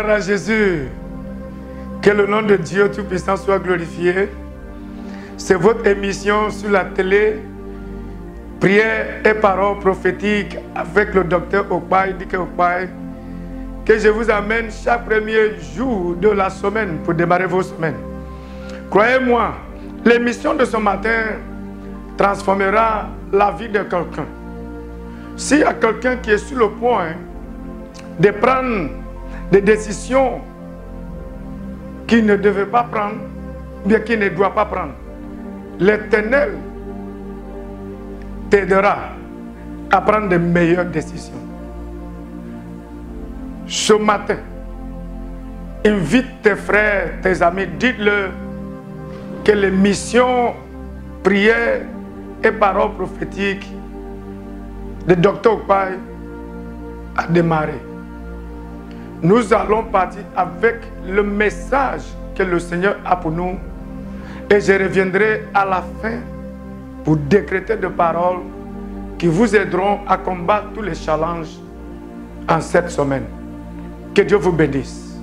Gloire à Jésus. Que le nom de Dieu Tout-Puissant soit glorifié. C'est votre émission sur la télé, Prière et paroles prophétiques avec le docteur Okpaï, Dike Okpaï, que je vous amène chaque premier jour de la semaine pour démarrer vos semaines. Croyez-moi, l'émission de ce matin transformera la vie de quelqu'un. S'il y a quelqu'un qui est sur le point de prendre des décisions qu'il ne devait pas prendre, bien qu'il ne doit pas prendre, l'Éternel t'aidera à prendre de meilleures décisions. Ce matin, invite tes frères, tes amis, dites-le que les missions, prières et paroles prophétiques de Dr Okpaï a démarré. Nous allons partir avec le message que le Seigneur a pour nous et je reviendrai à la fin pour décréter des paroles qui vous aideront à combattre tous les challenges en cette semaine. Que Dieu vous bénisse.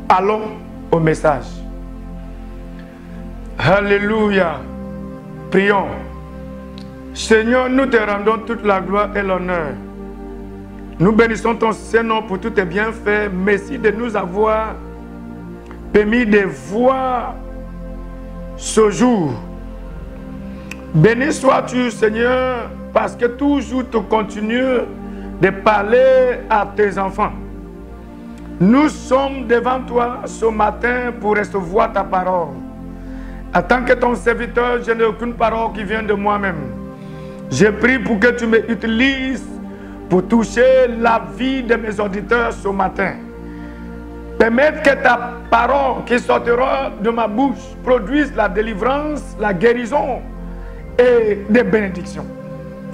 Allons au message. Alléluia. Prions. Seigneur, nous te rendons toute la gloire et l'honneur. Nous bénissons ton Saint-Nom pour tous tes bienfaits. Merci de nous avoir permis de voir ce jour. Béni sois-tu, Seigneur, parce que toujours tu continues de parler à tes enfants. Nous sommes devant toi ce matin pour recevoir ta parole. En tant que ton serviteur, je n'ai aucune parole qui vient de moi-même. Je prie pour que tu me utilises pour toucher la vie de mes auditeurs ce matin. Permettre que ta parole qui sortira de ma bouche produise la délivrance, la guérison et des bénédictions.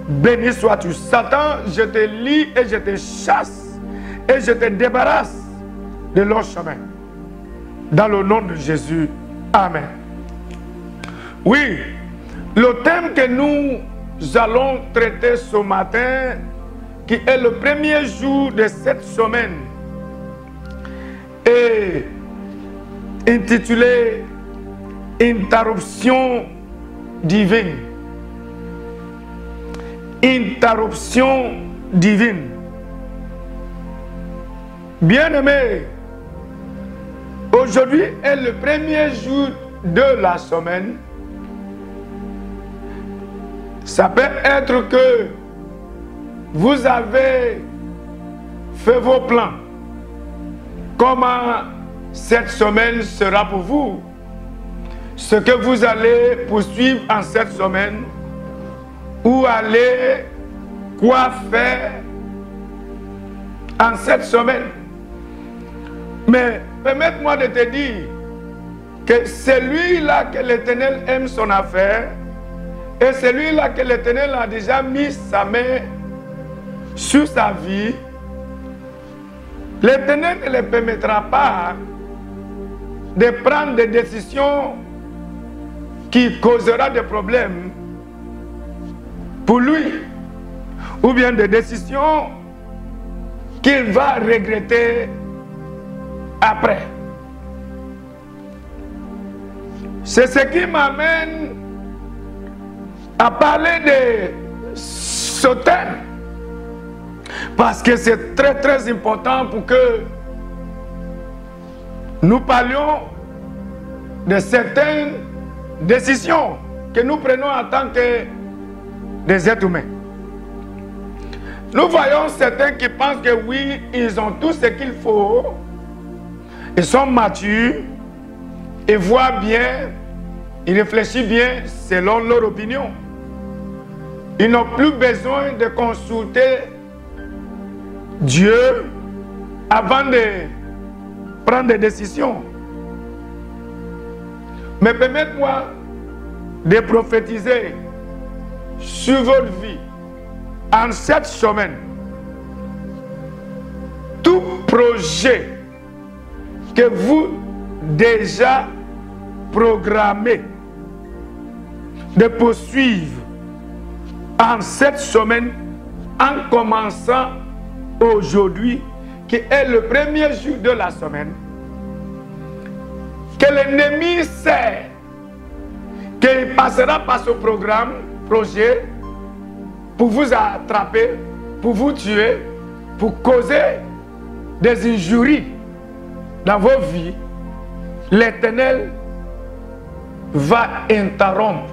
Béni sois-tu. Satan, je te lie et je te chasse et je te débarrasse de leur chemin. Dans le nom de Jésus. Amen. Oui, le thème que nous allons traiter ce matin, qui est le premier jour de cette semaine, est intitulé Interruption divine. Interruption divine. Bien-aimés, aujourd'hui est le premier jour de la semaine. Ça peut être que vous avez fait vos plans. Comment cette semaine sera pour vous? Ce que vous allez poursuivre en cette semaine, où aller, quoi faire en cette semaine. Mais permette-moi de te dire que celui-là que l'Éternel aime son affaire, et celui-là que l'Éternel a déjà mis sa main sur sa vie, l'Éternel ne le permettra pas de prendre des décisions qui causera des problèmes pour lui, ou bien des décisions qu'il va regretter après. C'est ce qui m'amène à parler de ce thème, parce que c'est très très important pour que nous parlions de certaines décisions que nous prenons en tant que des êtres humains. Nous voyons certains qui pensent que oui, ils ont tout ce qu'il faut, ils sont matures, ils voient bien, ils réfléchissent bien selon leur opinion. Ils n'ont plus besoin de consulter Dieu avant de prendre des décisions. Mais permettez-moi de prophétiser sur votre vie en cette semaine. Tout projet que vous déjà programmez de poursuivre en cette semaine, en commençant aujourd'hui, qui est le premier jour de la semaine, que l'ennemi sait qu'il passera par ce projet, pour vous attraper, pour vous tuer, pour causer des injuries dans vos vies, l'Éternel va interrompre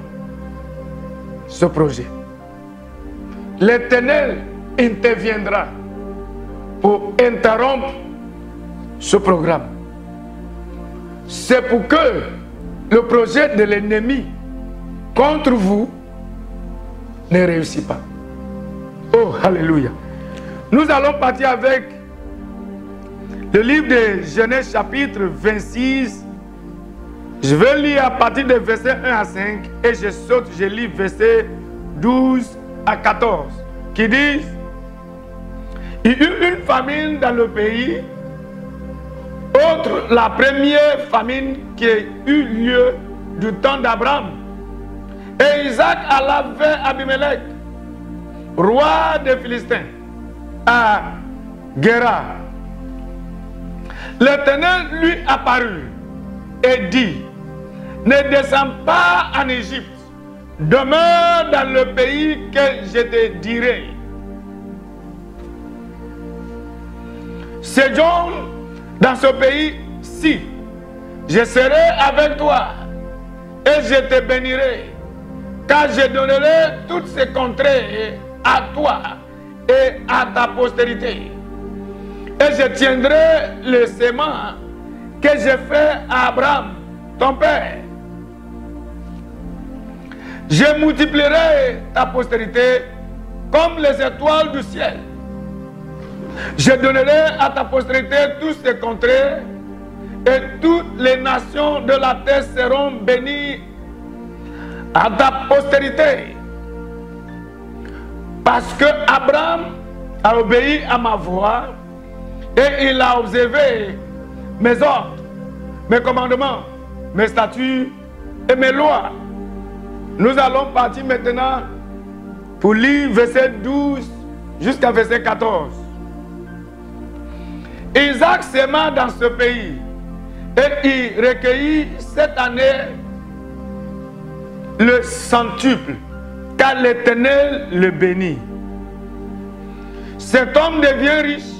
ce projet. L'Éternel interviendra pour interrompre ce programme. C'est pour que le projet de l'ennemi contre vous ne réussit pas. Oh, alléluia. Nous allons partir avec le livre de Genèse chapitre 26. Je vais lire à partir de versets 1 à 5 et je lis versets 12 à 14 qui disent: il y eut une famine dans le pays, autre la première famine qui a eu lieu du temps d'Abraham. Et Isaac alla vers Abimelech, roi des Philistins, à Guérar. L'Éternel lui apparut et dit: ne descends pas en Égypte, demeure dans le pays que je te dirai. Séjourne dans ce pays-ci, je serai avec toi et je te bénirai, car je donnerai toutes ces contrées à toi et à ta postérité. Et je tiendrai le serment que j'ai fait à Abraham, ton père. Je multiplierai ta postérité comme les étoiles du ciel. Je donnerai à ta postérité tous ces contrées, et toutes les nations de la terre seront bénies à ta postérité. Parce que Abraham a obéi à ma voix et il a observé mes ordres, mes commandements, mes statuts et mes lois. Nous allons partir maintenant pour lire verset 12 jusqu'à verset 14. Isaac s'aima dans ce pays et il recueillit cette année le centuple, car l'Éternel le bénit. Cet homme devient riche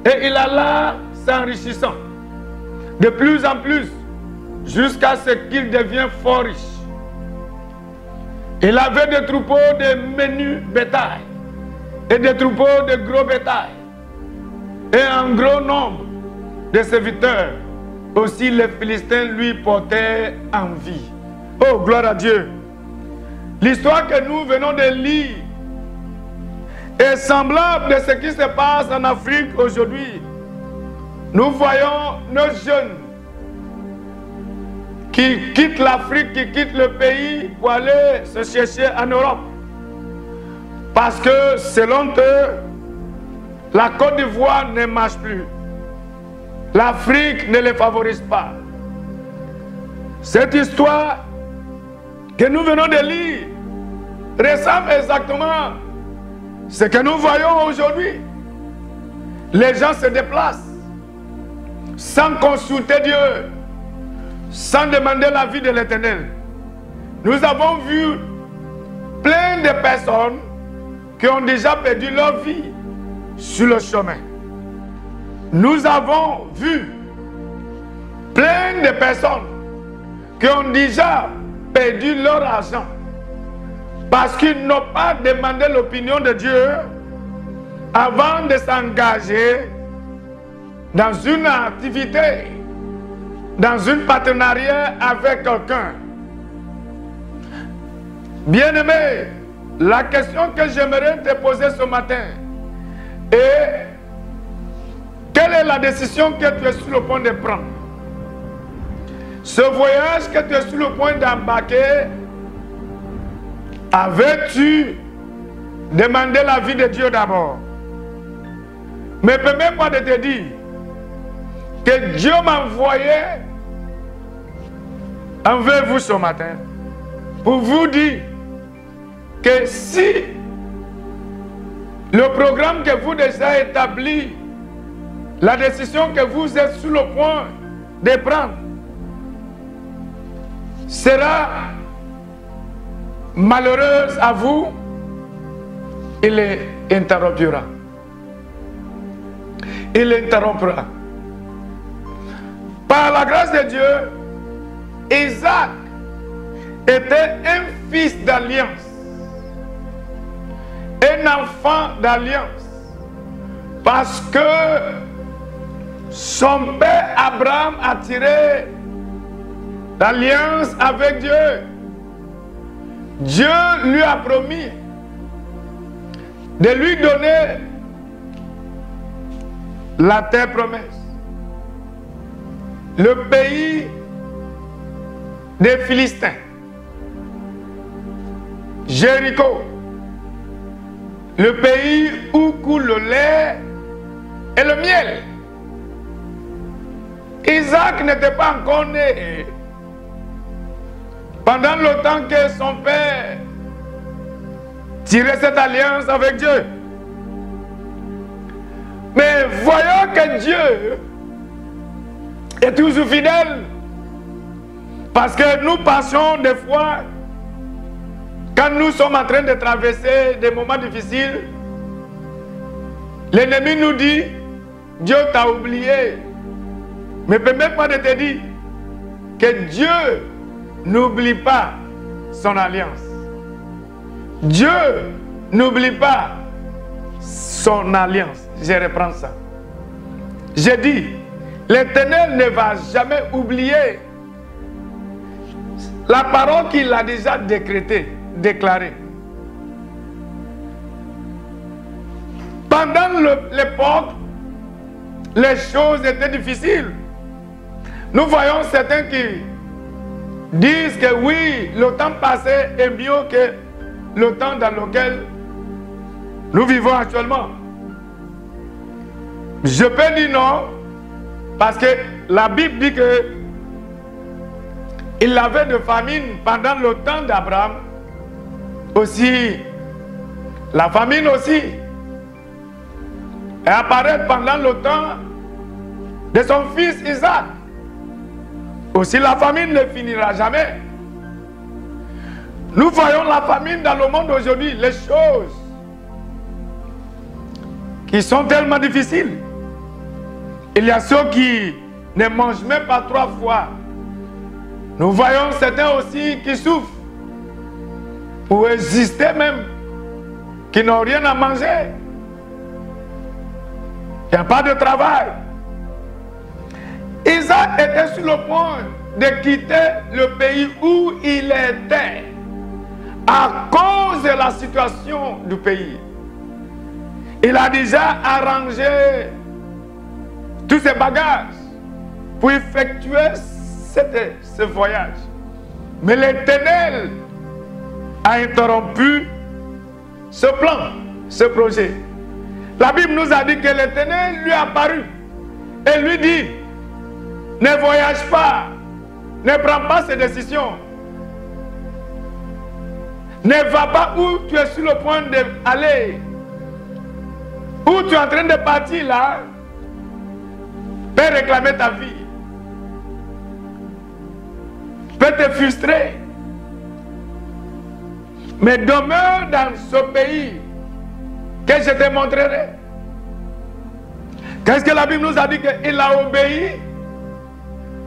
et il alla s'enrichissant de plus en plus jusqu'à ce qu'il devienne fort riche. Il avait des troupeaux de menus bétail et des troupeaux de gros bétail et un gros nombre de serviteurs. Aussi les Philistins lui portaient envie. Oh, gloire à Dieu. L'histoire que nous venons de lire est semblable de ce qui se passe en Afrique aujourd'hui. Nous voyons nos jeunes qui quittent l'Afrique, qui quittent le pays pour aller se chercher en Europe. Parce que selon eux, la Côte d'Ivoire ne marche plus. L'Afrique ne les favorise pas. Cette histoire que nous venons de lire ressemble exactement à ce que nous voyons aujourd'hui. Les gens se déplacent sans consulter Dieu, sans demander l'avis de l'Éternel. Nous avons vu plein de personnes qui ont déjà perdu leur vie sur le chemin. Nous avons vu plein de personnes qui ont déjà perdu leur argent parce qu'ils n'ont pas demandé l'opinion de Dieu avant de s'engager dans une activité, dans un partenariat avec quelqu'un. Bien-aimé, la question que j'aimerais te poser ce matin est: quelle est la décision que tu es sur le point de prendre? Ce voyage que tu es sur le point d'embarquer, avais-tu demandé l'avis de Dieu d'abord? Mais permets-moi de te dire que Dieu m'a envoyé envers vous ce matin pour vous dire que si le programme que vous déjà établi la décision que vous êtes sur le point de prendre sera malheureuse à vous, il l'interrompra. Il l'interrompra. Par la grâce de Dieu, Isaac était un fils d'alliance, un enfant d'alliance, parce que son père Abraham a tiré l'alliance avec Dieu. Dieu lui a promis de lui donner la terre promise, le pays des Philistins, Jéricho, le pays où coule le lait et le miel. Isaac n'était pas encore né pendant le temps que son père tirait cette alliance avec Dieu. Mais voyons que Dieu est toujours fidèle, parce que nous passons des fois, quand nous sommes en train de traverser des moments difficiles, l'ennemi nous dit, Dieu t'a oublié. Mais permets-moi de te dire que Dieu n'oublie pas son alliance. Dieu n'oublie pas son alliance. Je reprends ça. J'ai dit, l'Éternel ne va jamais oublier la parole qu'il a déjà décrétée, déclarée. Pendant l'époque, les choses étaient difficiles. Nous voyons certains qui disent que oui, le temps passé est mieux que le temps dans lequel nous vivons actuellement. Je peux dire non, parce que la Bible dit que il avait de famine pendant le temps d'Abraham. Aussi, la famine aussi est apparaît pendant le temps de son fils Isaac. Aussi, la famine ne finira jamais. Nous voyons la famine dans le monde aujourd'hui, les choses qui sont tellement difficiles. Il y a ceux qui ne mangent même pas 3 fois. Nous voyons certains aussi qui souffrent pour exister même, qui n'ont rien à manger. Il n'y a pas de travail. Isaac était sur le point de quitter le pays où il était à cause de la situation du pays. Il a déjà arrangé tous ses bagages pour effectuer ce voyage. Mais l'Éternel a interrompu ce plan, ce projet. La Bible nous a dit que l'Éternel lui est apparu et lui dit, ne voyage pas, ne prends pas ces décisions. Ne va pas où tu es sur le point d'aller. Où tu es en train de partir là, peut réclamer ta vie, peut te frustrer. Mais demeure dans ce pays que je te montrerai. Qu'est-ce que la Bible nous a dit? Qu'il a obéi.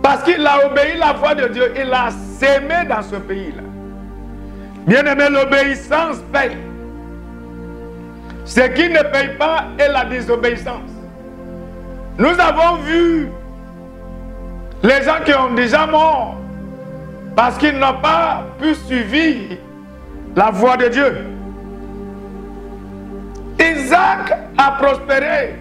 Parce qu'il a obéi la voix de Dieu, il a sémé dans ce pays-là. Bien aimé, l'obéissance paye. Ce qui ne paye pas est la désobéissance. Nous avons vu les gens qui ont déjà mort parce qu'ils n'ont pas pu suivre la voix de Dieu. Isaac a prospéré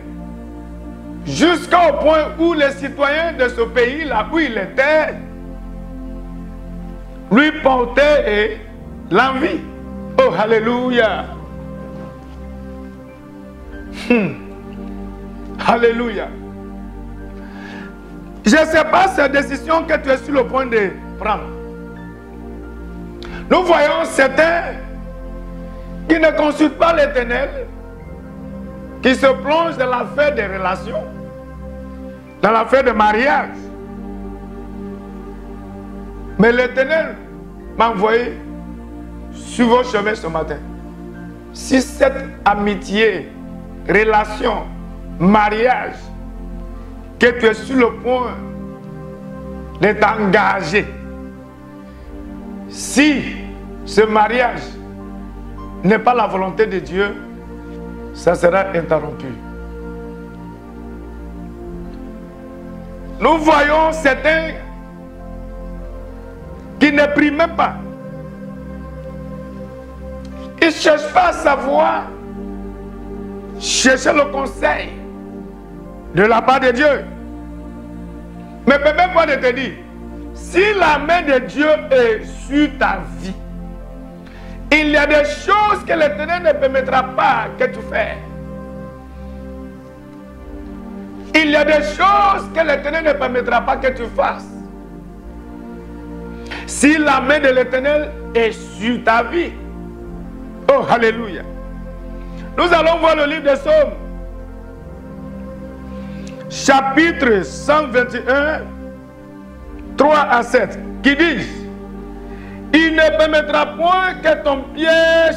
jusqu'au point où les citoyens de ce pays-là où il était lui portaient l'envie. Oh, alléluia. Alléluia. Je ne sais pas cette décision que tu es sur le point de prendre. Nous voyons certains qui ne consultent pas l'Éternel, qui se plongent dans l'affaire des relations. dans l'affaire de mariage. Mais l'Éternel m'a envoyé sur vos chemins ce matin. Si cette amitié, relation, mariage, que tu es sur le point d'être engagé, si ce mariage n'est pas la volonté de Dieu, ça sera interrompu. Nous voyons certains qui ne prient même pas. Ils ne cherchent pas à savoir, chercher le conseil de la part de Dieu. Mais permets-moi de te dire, si la main de Dieu est sur ta vie, il y a des choses que l'Éternel ne permettra pas que tu fasses. Il y a des choses que l'Éternel ne permettra pas que tu fasses. Si la main de l'Éternel est sur ta vie. Oh, alléluia. Nous allons voir le livre des Psaumes. Chapitre 121, 3 à 7, qui dit: il ne permettra point que ton pied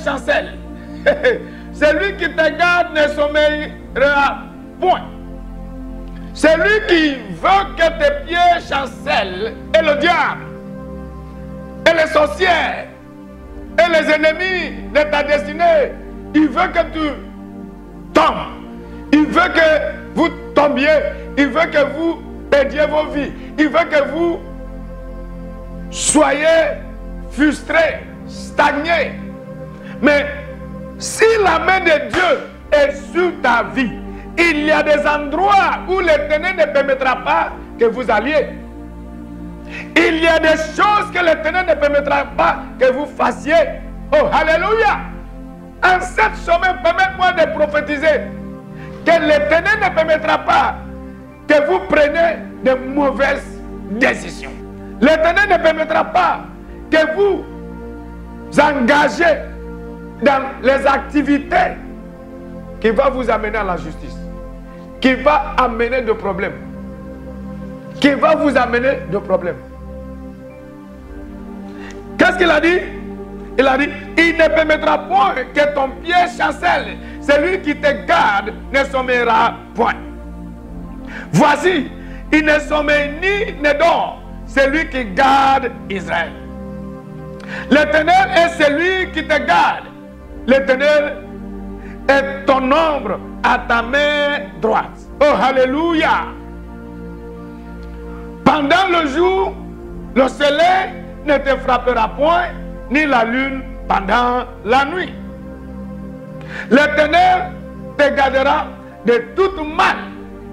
chancelle. Celui qui te garde ne sommeillera point. Celui qui veut que tes pieds chancellent est le diable, et les sorcières, et les ennemis de ta destinée. Il veut que tu tombes. Il veut que vous tombiez. Il veut que vous perdiez vos vies. Il veut que vous soyez frustrés, stagnés. Mais si la main de Dieu est sur ta vie, il y a des endroits où l'Éternel ne permettra pas que vous alliez. Il y a des choses que l'Éternel ne permettra pas que vous fassiez. Oh, alléluia! En cette semaine, permettez-moi de prophétiser que l'Éternel ne permettra pas que vous preniez de mauvaises décisions. L'Éternel ne permettra pas que vous engagez dans les activités qui vont vous amener à la justice, qui va amener de problèmes, qui va vous amener de problèmes. Qu'est-ce qu'il a dit? Il a dit, il ne permettra point que ton pied chancelle. Celui qui te garde ne sommeillera point. Voici, il ne sommeille ni ne dort, celui qui garde Israël. L'Éternel est celui qui te garde. L'Éternel est ton ombre à ta main droite. Oh, alléluia! Pendant le jour, le soleil ne te frappera point, ni la lune pendant la nuit. L'Éternel te gardera de tout mal.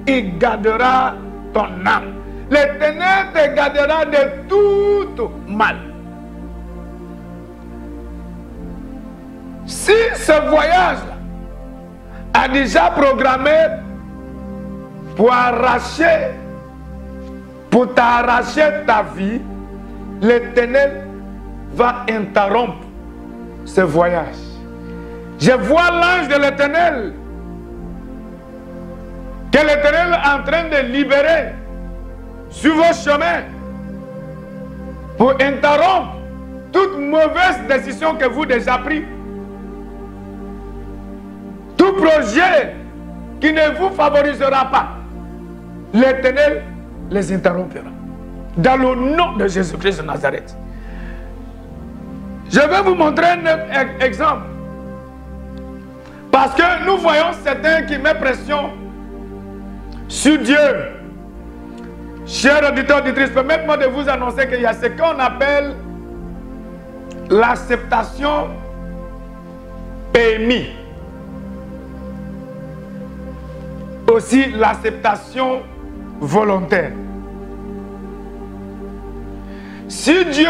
Il gardera ton âme. L'Éternel te gardera de tout mal. Si ce voyage-là a déjà programmé pour arracher, pour t'arracher ta vie, l'Éternel va interrompre ce voyage. Je vois l'ange de l'Éternel, que l'Éternel est en train de libérer sur vos chemins pour interrompre toute mauvaise décision que vous avez déjà prise. Tout projet qui ne vous favorisera pas, l'Éternel les interrompra. Dans le nom de Jésus-Christ de Nazareth. Je vais vous montrer un exemple. Parce que nous voyons certains qui mettent pression sur Dieu. Chers auditeurs, auditrices, permettez-moi de vous annoncer qu'il y a ce qu'on appelle l'acceptation PMI. Aussi l'acceptation volontaire. Si Dieu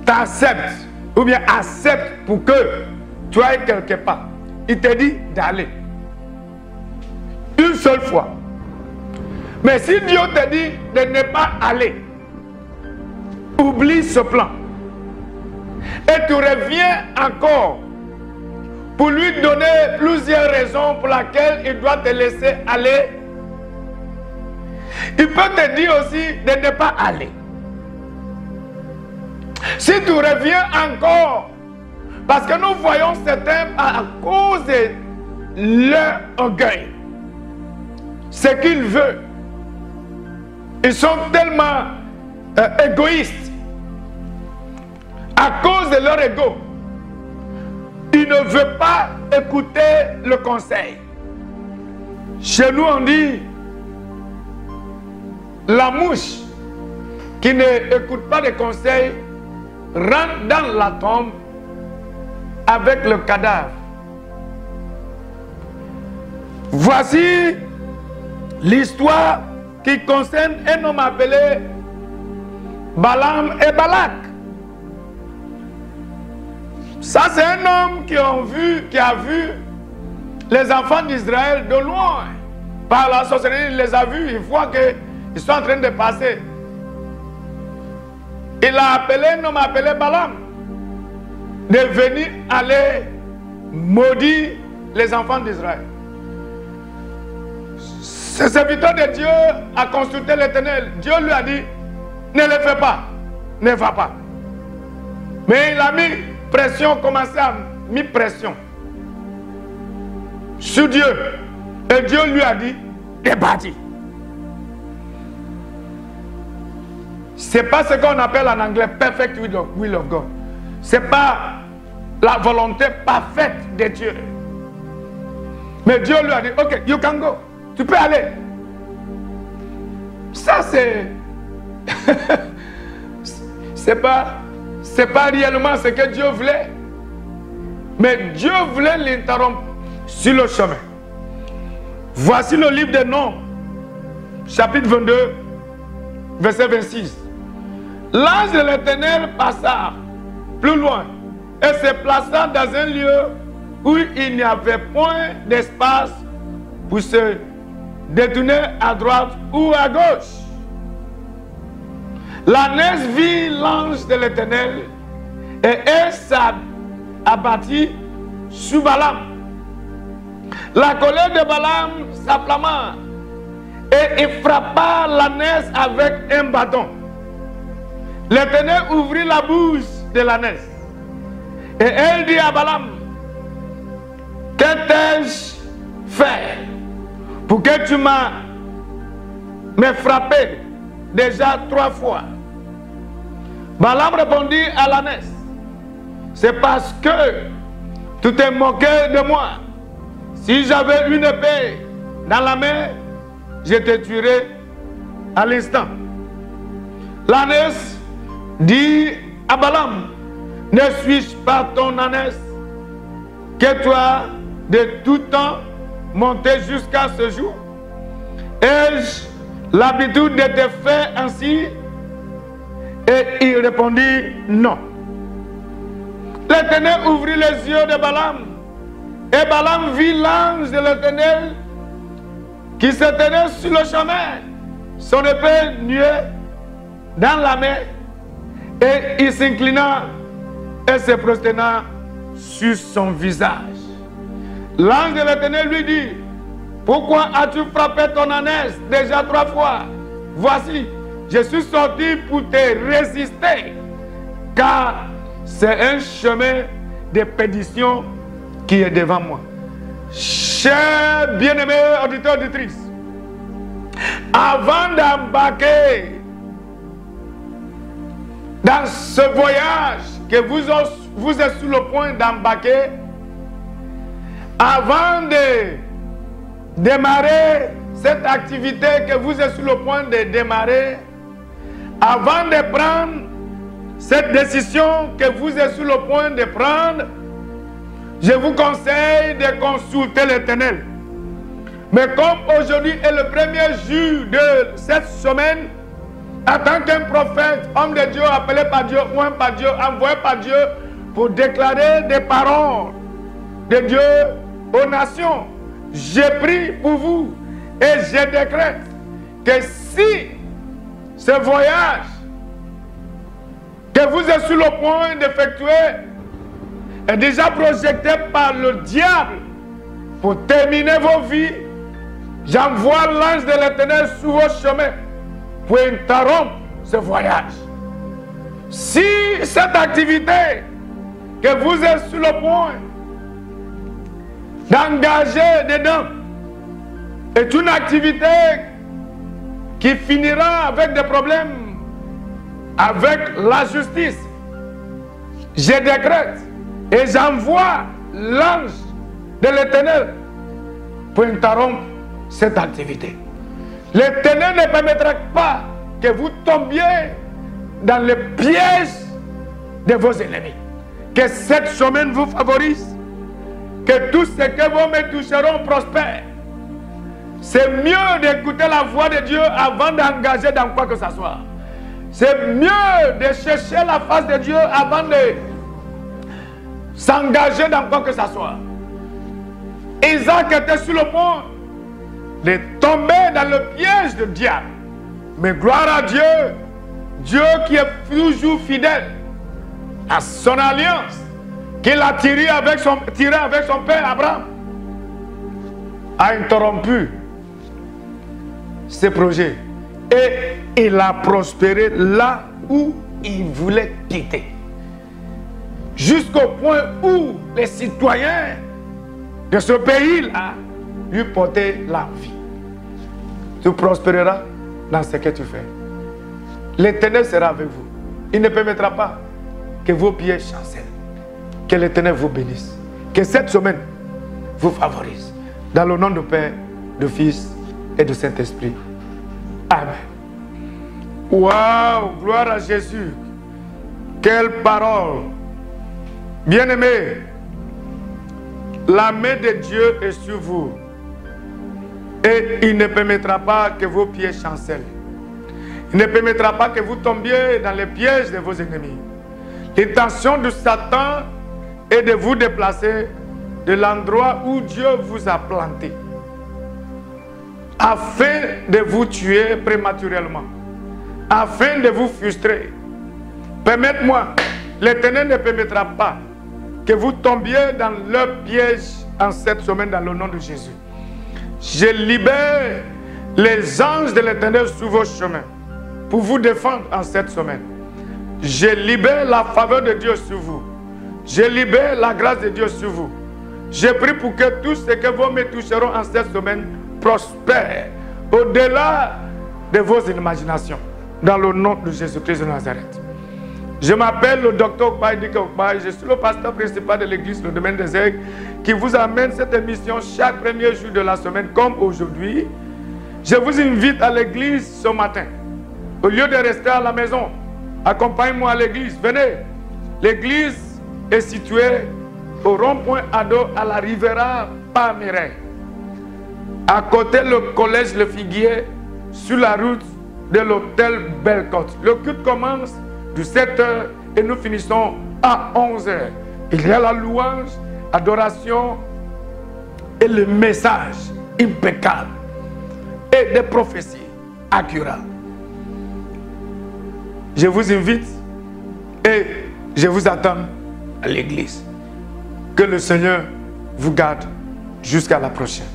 t'accepte, ou bien accepte pour que tu ailles quelque part, il te dit d'aller. Une seule fois. Mais si Dieu te dit de ne pas aller, oublie ce plan. Et tu reviens encore pour lui donner plusieurs raisons pour lesquelles il doit te laisser aller. Il peut te dire aussi de ne pas aller. Si tu reviens encore, parce que nous voyons certains à cause de leur orgueil, ce qu'ils veulent, ils sont tellement égoïstes. À cause de leur ego, ils ne veulent pas écouter le conseil. Chez nous, on dit la mouche qui n'écoute pas les conseils rentre dans la tombe avec le cadavre. Voici l'histoire qui concerne un homme appelé Balaam et Balak. Ça, c'est un homme qui a vu les enfants d'Israël de loin. Par la sorcellerie, il les a vus. Il voit qu'ils sont en train de passer. Il a appelé un homme appelé Balaam de venir aller maudire les enfants d'Israël. Ce serviteur de Dieu a consulté l'Éternel. Dieu lui a dit, ne le fais pas, ne va pas. Mais il a mis pression, commencé à mettre pression sur Dieu. Et Dieu lui a dit, t'es parti. Ce n'est pas ce qu'on appelle en anglais perfect will of God. Ce n'est pas la volonté parfaite de Dieu. Mais Dieu lui a dit, ok, you can go. Tu peux aller. Ça, c'est... c'est pas réellement ce que Dieu voulait. Mais Dieu voulait l'interrompre sur le chemin. Voici le livre des Noms, chapitre 22, verset 26. L'ange de l'Éternel passa plus loin et se plaça dans un lieu où il n'y avait point d'espace pour se détourner à droite ou à gauche. L'ânesse vit l'ange de l'Éternel et elle s'abattit sur Balaam. La colère de Balaam s'enflamma et il frappa l'ânesse avec un bâton. L'Éternel ouvrit la bouche de l'ânesse et elle dit à Balaam, que t'ai-je fait pour que tu m'aies frappé déjà 3 fois? Balaam répondit à l'ânesse, c'est parce que tu t'es moqué de moi. Si j'avais une épée dans la main, je te tuerais à l'instant. L'ânesse dit à Balaam, ne suis-je pas ton ânesse que toi de tout temps monté jusqu'à ce jour? Ai-je l'habitude de te faire ainsi? Et il répondit non. L'Éternel ouvrit les yeux de Balaam et Balaam vit l'ange de l'Éternel qui se tenait sur le chemin, son épée nuée dans la main, et il s'inclina et se prosterna sur son visage. L'ange de l'Éternel lui dit, pourquoi as-tu frappé ton ânesse déjà 3 fois? Voici, je suis sorti pour te résister, car c'est un chemin de perdition qui est devant moi. Chers bien-aimés auditeurs et auditrices, avant d'embarquer dans ce voyage que vous êtes sur le point d'embarquer, avant de démarrer cette activité que vous êtes sur le point de démarrer, avant de prendre cette décision que vous êtes sur le point de prendre, je vous conseille de consulter l'Éternel. Mais comme aujourd'hui est le premier jour de cette semaine, en tant qu'un prophète, homme de Dieu, appelé par Dieu, oint par Dieu, envoyé par Dieu, pour déclarer des paroles de Dieu aux nations, j'ai prie pour vous et je décrète que si ce voyage que vous êtes sur le point d'effectuer est déjà projeté par le diable pour terminer vos vies, J'envoie l'ange de l'Éternel sur vos chemins pour interrompre ce voyage. Si cette activité que vous êtes sur le point d'engager dedans est une activité qui finira avec des problèmes avec la justice, je décrète et j'envoie l'ange de l'Éternel pour interrompre cette activité. L'Éternel ne permettra pas que vous tombiez dans le piège de vos ennemis. Que cette semaine vous favorise, que tout ce que vos mains toucheront prospère. C'est mieux d'écouter la voix de Dieu avant d'engager dans quoi que ce soit. C'est mieux de chercher la face de Dieu avant de s'engager dans quoi que ce soit. Isaac était sur le point de tomber dans le piège du diable. Mais gloire à Dieu, Dieu qui est toujours fidèle à son alliance, qu'il a tiré avec son père Abraham, a interrompu ses projets. Et il a prospéré là où il voulait quitter. Jusqu'au point où les citoyens de ce pays-là lui portaient l'envie. Tu prospéreras dans ce que tu fais. L'Éternel sera avec vous. Il ne permettra pas que vos pieds chancellent. Que l'Éternel vous bénisse. Que cette semaine vous favorise. Dans le nom du Père, du Fils et du Saint-Esprit. Amen. Waouh, gloire à Jésus. Quelle parole. Bien-aimés, la main de Dieu est sur vous. Et il ne permettra pas que vos pieds chancellent. Il ne permettra pas que vous tombiez dans les pièges de vos ennemis. L'intention de Satan est de vous déplacer de l'endroit où Dieu vous a planté, afin de vous tuer prématurément, afin de vous frustrer. Permettez-moi, l'Éternel ne permettra pas que vous tombiez dans leur piège en cette semaine dans le nom de Jésus. Je libère les anges de l'Éternel sur vos chemins pour vous défendre en cette semaine. Je libère la faveur de Dieu sur vous. Je libère la grâce de Dieu sur vous. Je prie pour que tout ce que vos mains toucheront en cette semaine prospère au-delà de vos imaginations. Dans le nom de Jésus-Christ de Nazareth. Je m'appelle le docteur Okpaï Dike Okpaï. Je suis le pasteur principal de l'église Le Domaine des Aigles qui vous amène cette émission chaque premier jour de la semaine comme aujourd'hui. Je vous invite à l'église ce matin. Au lieu de rester à la maison, accompagnez-moi à l'église. Venez. L'église est située au rond-point Ado à la Rivera Palmeraie. À côté le collège Le Figuier, sur la route de l'hôtel Bellecote. Le culte commence de 7h et nous finissons à 11h. Il y a la louange, adoration et le message impeccable et des prophéties accurates. Je vous invite et je vous attends à l'église. Que le Seigneur vous garde jusqu'à la prochaine.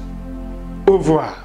Au revoir.